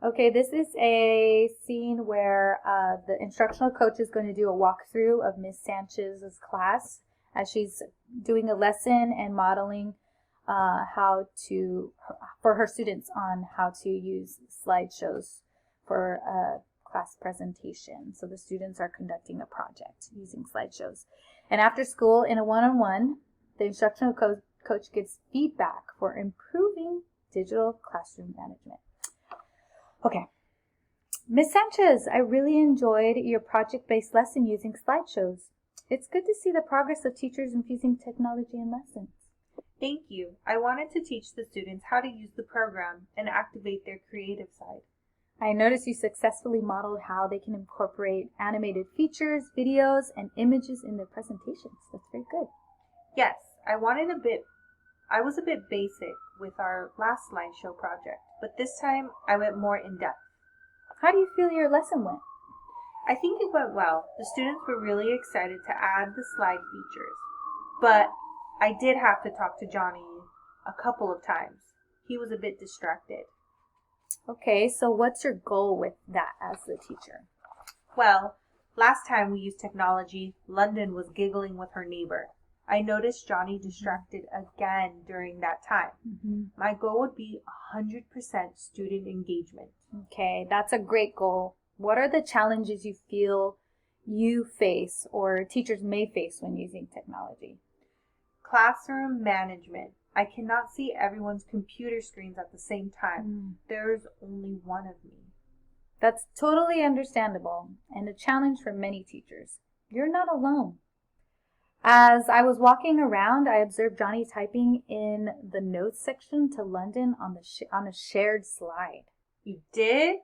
Okay, this is a scene where the instructional coach is going to do a walkthrough of Miss Sanchez's class as she's doing a lesson and modeling for her students on how to use slideshows for a class presentation. So the students are conducting a project using slideshows. And after school, in a one-on-one, the instructional coach gives feedback for improving digital classroom management. Okay. Miss Sanchez, I really enjoyed your project-based lesson using slideshows. It's good to see the progress of teachers infusing technology in lessons. Thank you. I wanted to teach the students how to use the program and activate their creative side. I noticed you successfully modeled how they can incorporate animated features, videos, and images in their presentations. That's very good. Yes, I was a bit basic with our last slideshow project, but this time I went more in depth. How do you feel your lesson went? I think it went well. The students were really excited to add the slide features, but I did have to talk to Johnny a couple of times. He was a bit distracted. Okay, so what's your goal with that as the teacher? Well, last time we used technology, London was giggling with her neighbor. I noticed Johnny distracted again during that time. My goal would be 100% student engagement. Okay, that's a great goal. What are the challenges you feel you face or teachers may face when using technology? Classroom management. I cannot see everyone's computer screens at the same time. There's only one of me. That's totally understandable and a challenge for many teachers. You're not alone. As I was walking around, I observed Johnny typing in the notes section to London on a shared slide. You did?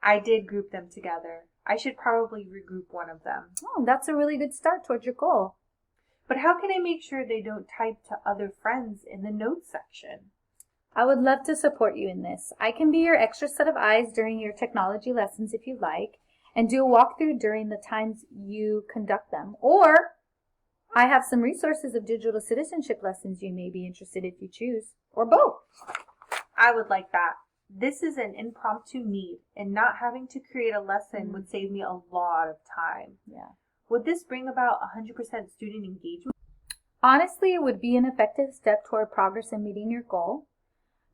I did group them together. I should probably regroup one of them. Oh, that's a really good start towards your goal. But how can I make sure they don't type to other friends in the notes section? I would love to support you in this. I can be your extra set of eyes during your technology lessons if you like, and do a walkthrough during the times you conduct them. Or I have some resources of digital citizenship lessons you may be interested if you choose, or both. I would like that. This is an impromptu need, and not having to create a lesson would save me a lot of time. Yeah. Would this bring about 100% student engagement? Honestly, it would be an effective step toward progress in meeting your goal.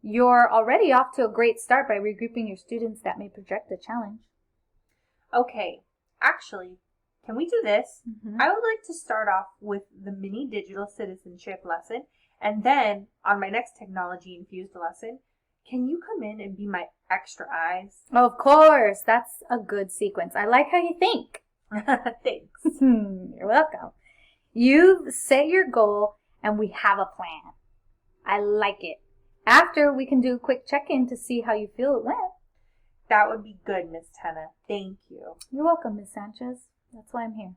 You're already off to a great start by regrouping your students that may project a challenge. Okay, actually, can we do this? I would like to start off with the mini digital citizenship lesson, and then on my next technology infused lesson, can you come in and be my extra eyes? Of course, that's a good sequence. I like how you think. Thanks. You're welcome. You've set your goal and we have a plan. I like it. After, we can do a quick check-in to see how you feel it went. That would be good, Miss Tenna. Thank you. You're welcome, Miss Sanchez. That's why I'm here.